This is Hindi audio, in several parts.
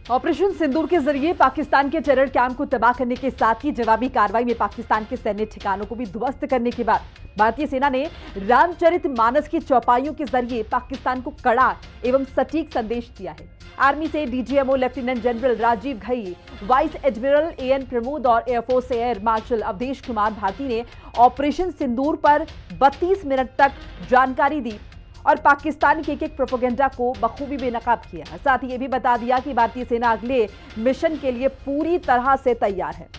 ऑपरेशन सिंदूर के जरिए पाकिस्तान के टेरर कैंप को तबाह करने के साथ ही जवाबी कार्रवाई में पाकिस्तान के सैन्य ठिकानों को भी ध्वस्त करने के बाद भारतीय सेना ने रामचरितमानस की चौपाइयों के जरिए पाकिस्तान को कड़ा एवं सटीक संदेश दिया है। आर्मी से DGMO lieutenant general Rajiv Ghai, vice admiral AN Pramod और air force air marshal Avadhesh Kumar Bharti ने ऑपरेशन सिंदूर पर 32 मिनट तक जानकारी दी और पाकिस्तान के एक प्रोपेगेंडा को बखूबी बेनकाब किया। साथ ही ये भी बता दिया कि भारतीय सेना अगले मिशन के लिए पूरी तरह से तैयार है।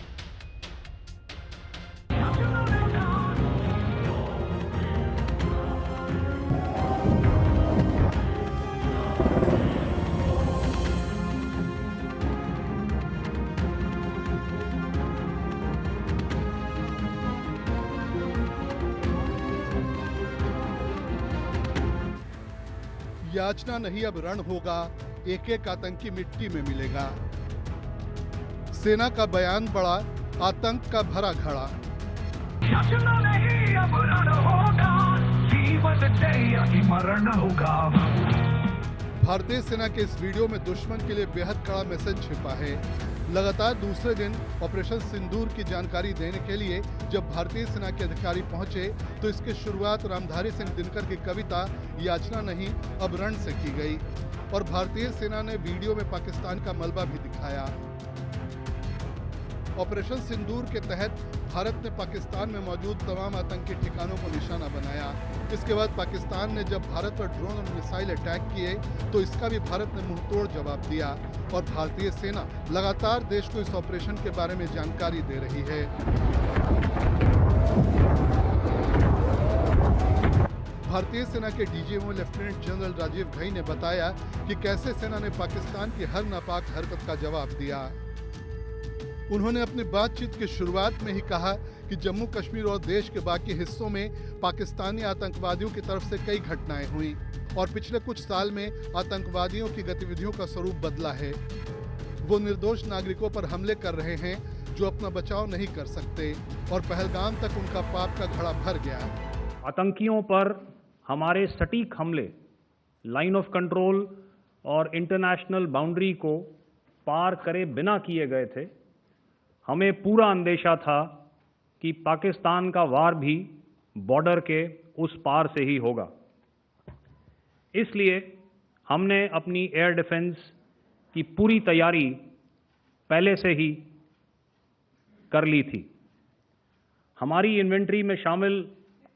याचना नहीं अब रण होगा, एक एक आतंकी मिट्टी में मिलेगा। सेना का बयान बड़ा, आतंक का भरा घड़ा। याचना नहीं अब रण होगा, जीवन दे मरण होगा। भारतीय सेना के इस वीडियो में दुश्मन के लिए बेहद कड़ा मैसेज छिपा है। लगातार दूसरे दिन ऑपरेशन सिंदूर की जानकारी देने के लिए जब भारतीय सेना के अधिकारी पहुंचे तो इसकी शुरुआत रामधारी सिंह दिनकर की कविता याचना नहीं अब रण से की गई और भारतीय सेना ने वीडियो में पाकिस्तान का मलबा भी दिखाया। ऑपरेशन सिंदूर के तहत भारत ने पाकिस्तान में मौजूद तमाम आतंकी ठिकानों को निशाना बनाया। इसके बाद पाकिस्तान ने जब भारत पर ड्रोन और मिसाइल अटैक किए तो इसका भी भारत ने मुंहतोड़ जवाब दिया और भारतीय सेना लगातार देश को इस ऑपरेशन के बारे में जानकारी दे रही है। भारतीय सेना के DGMO lieutenant general Rajiv Ghai ने बताया कि कैसे सेना ने पाकिस्तान की हर नापाक हरकत का जवाब दिया। उन्होंने अपनी बातचीत की शुरुआत में ही कहा कि जम्मू कश्मीर और देश के बाकी हिस्सों में पाकिस्तानी आतंकवादियों की तरफ से कई घटनाएं हुई और पिछले कुछ साल में आतंकवादियों की गतिविधियों का स्वरूप बदला है। वो निर्दोष नागरिकों पर हमले कर रहे हैं जो अपना बचाव नहीं कर सकते और पहलगाम तक उनका पाप का घड़ा भर गया। आतंकियों पर हमारे सटीक हमले लाइन ऑफ कंट्रोल और इंटरनेशनल बाउंड्री को पार करे बिना किए गए थे। हमें पूरा अंदेशा था कि पाकिस्तान का वार भी बॉर्डर के उस पार से ही होगा। इसलिए हमने अपनी एयर डिफेंस की पूरी तैयारी पहले से ही कर ली थी। हमारी इन्वेंट्री में शामिल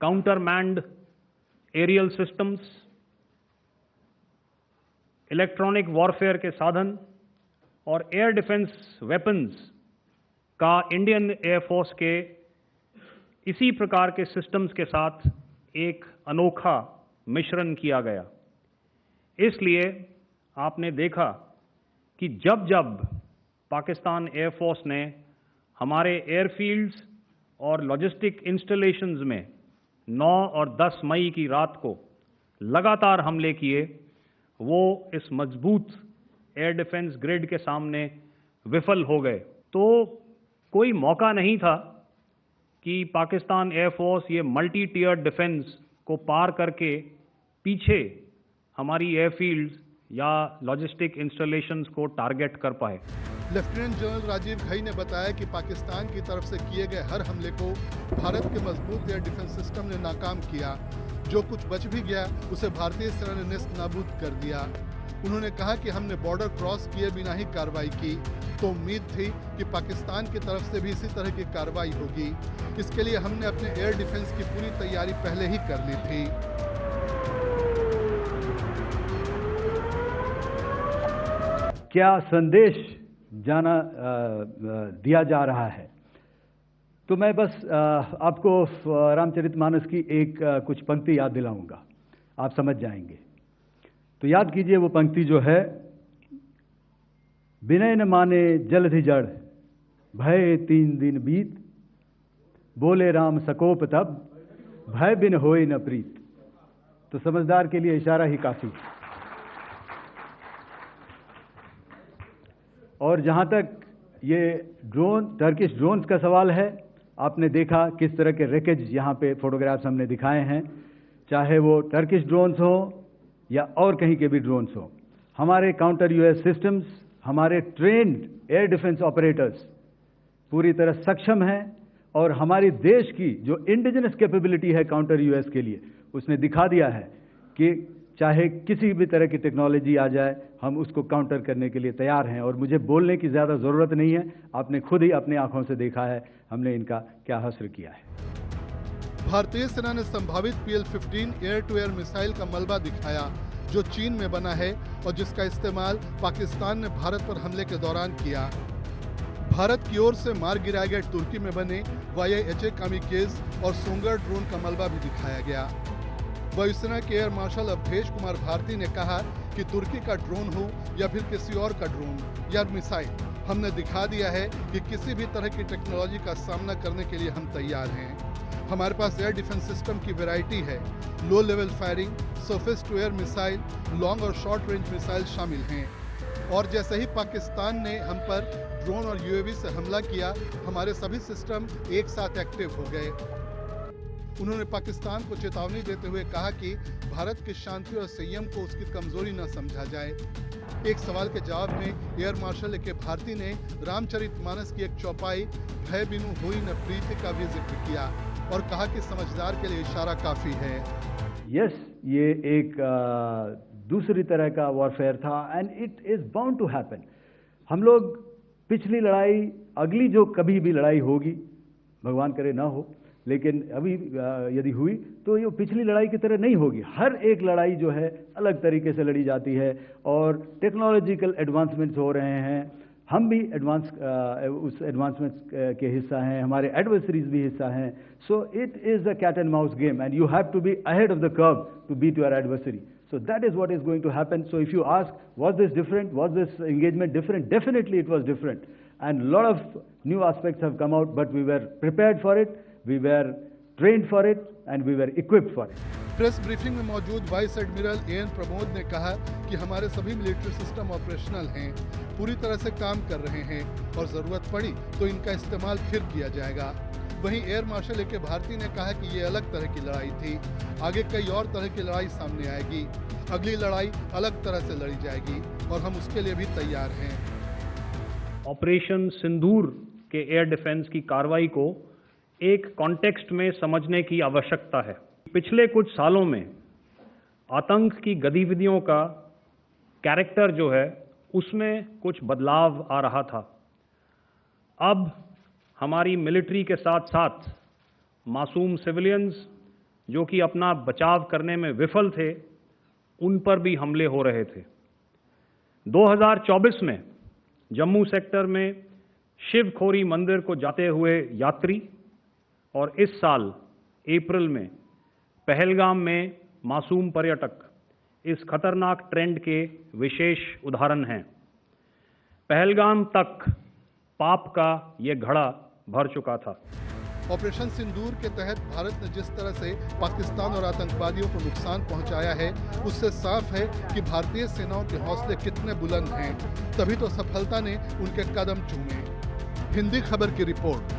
counter manned aerial systems, electronic warfare के साधन और एयर डिफेंस वेपन्स का इंडियन एयरफोर्स के इसी प्रकार के सिस्टम्स के साथ एक अनोखा मिश्रण किया गया। इसलिए आपने देखा कि जब जब पाकिस्तान एयरफोर्स ने हमारे एयरफील्ड्स और लॉजिस्टिक इंस्टॉलेशंस में 9 और 10 मई की रात को लगातार हमले किए, वो इस मजबूत एयर डिफेंस ग्रिड के सामने विफल हो गए। तो कोई मौका नहीं था कि पाकिस्तान एयरफोर्स ये मल्टी टियर डिफेंस को पार करके पीछे हमारी एयरफील्ड्स या लॉजिस्टिक इंस्टॉलेशंस को टारगेट कर पाए। लेफ्टिनेंट जनरल राजीव घई ने बताया कि पाकिस्तान की तरफ से किए गए हर हमले को भारत के मजबूत एयर डिफेंस सिस्टम ने नाकाम किया। जो कुछ बच भी गया उसे भारतीय सेना ने नेस्त नाबूद कर दिया। उन्होंने कहा कि हमने बॉर्डर क्रॉस किए बिना ही कार्रवाई की, तो उम्मीद थी कि पाकिस्तान की तरफ से भी इसी तरह की कार्रवाई होगी। इसके लिए हमने अपने एयर डिफेंस की पूरी तैयारी पहले ही कर ली थी। क्या संदेश दिया जा रहा है? तो मैं बस आपको रामचरितमानस की कुछ पंक्ति याद दिलाऊंगा, आप समझ जाएंगे। तो याद कीजिए वो पंक्ति जो है, विनय न माने जलधि जड़, भय 3 दिन बीत, बोले राम सकोप तब, भय बिन होए न प्रीत। तो समझदार के लिए इशारा ही काफी। और जहां तक ये टर्किश ड्रोन्स का सवाल है, आपने देखा किस तरह के रेकेज यहाँ पे फोटोग्राफ्स हमने दिखाए हैं, चाहे वो टर्किश ड्रोन्स हो या और कहीं के भी ड्रोन्स हो। हमारे काउंटर यूएस सिस्टम्स, हमारे ट्रेन्ड एयर डिफेंस ऑपरेटर्स पूरी तरह सक्षम हैं और हमारी देश की जो इंडिजिनस कैपेबिलिटी है काउंटर यूएस के लिए, उसने दिखा दिया है कि चाहे किसी भी तरह की टेक्नोलॉजी आ जाए, हम उसको काउंटर करने के लिए तैयार हैं। और मुझे बोलने की ज़्यादा ज़रूरत नहीं है, आपने खुद ही अपनी आंखों से देखा है हमने इनका क्या हश्र किया है। भारतीय सेना ने संभावित PL-15 air to air missile का मलबा दिखाया, जो चीन में बना है और जिसका इस्तेमाल पाकिस्तान ने भारत पर हमले के दौरान किया। भारत की ओर से मार गिराए गए तुर्की में बने YHA कामिकेज और सोंगर ड्रोन का मलबा भी दिखाया गया। वायुसेना के एयर मार्शल अवधेश कुमार भारती ने कहा कि तुर्की का ड्रोन हो या फिर किसी और का ड्रोन या मिसाइल, हमने दिखा दिया है कि किसी भी तरह की टेक्नोलॉजी का सामना करने के लिए हम तैयार हैं। हमारे पास एयर डिफेंस सिस्टम की वैरायटी है, low level firing, surface to air missile, long और शॉर्ट रेंज मिसाइल शामिल हैं। और जैसे ही पाकिस्तान ने हम पर ड्रोन और UAV से हमला किया, हमारे सभी सिस्टम एक साथ एक्टिव हो गए। उन्होंने पाकिस्तान को चेतावनी देते हुए कहा कि भारत की शांति और संयम को उसकी कमजोरी न समझा जाए। एक सवाल के जवाब में एयर मार्शल के भारती ने रामचरितमानस की एक चौपाई भय बिनु होई न प्रीति का भी जिक्र किया और कहा कि समझदार के लिए इशारा काफी है। यस, ये एक दूसरी तरह का वॉरफेयर था and it is bound to happen. हम लोग पिछली लड़ाई, अगली जो कभी भी लड़ाई होगी, भगवान करे ना हो, लेकिन अभी यदि हुई तो ये पिछली लड़ाई की तरह नहीं होगी। हर एक लड़ाई जो है अलग तरीके से लड़ी जाती है और टेक्नोलॉजिकल एडवांसमेंट्स हो रहे हैं। हम भी उस एडवांसमेंट्स के हिस्सा हैं, हमारे एडवर्सरीज भी हिस्सा हैं। So it is a cat and mouse game and you have to be ahead of the curve to beat your adversary. So that is what is going to happen. So if you ask, was this different? Was this engagement different? Definitely it was different. And a lot of new aspects have come out, but we were prepared for it, we were trained for it, and we were equipped for it. Press briefing में मौजूद वाइस एडमिरल AN प्रमोद ने कहा कि हमारे सभी मिलिट्री सिस्टम ऑपरेशनल हैं, पूरी तरह से काम कर रहे हैं और ज़रूरत पड़ी तो इनका इस्तेमाल फिर किया जाएगा। वहीं एयर मार्शल AK भारती ने कहा कि ये अलग तरह की लड़ाई थी, आगे कई और तरह की लड़ाई सामने आएगी, अगली लड़ाई अलग तरह से लड़ी जाएगी और हम उसके लिए भी तैयार हैं। ऑपरेशन सिंदूर के एयर डिफेंस की कार्रवाई को एक कॉन्टेक्स्ट में समझने की आवश्यकता है। पिछले कुछ सालों में आतंक की गतिविधियों का कैरेक्टर जो है उसमें कुछ बदलाव आ रहा था। अब हमारी मिलिट्री के साथ साथ मासूम सिविलियंस जो कि अपना बचाव करने में विफल थे, उन पर भी हमले हो रहे थे। 2024 में जम्मू सेक्टर में शिवखोरी मंदिर को जाते हुए यात्री और इस साल अप्रैल में पहलगाम में मासूम पर्यटक इस खतरनाक ट्रेंड के विशेष उदाहरण हैं। पहलगाम तक पाप का ये घड़ा भर चुका था। ऑपरेशन सिंदूर के तहत भारत ने जिस तरह से पाकिस्तान और आतंकवादियों को नुकसान पहुंचाया है, उससे साफ है कि भारतीय सेनाओं के हौसले कितने बुलंद हैं। तभी तो सफलता ने उनके कदम चूमे। हिंदी खबर की रिपोर्ट।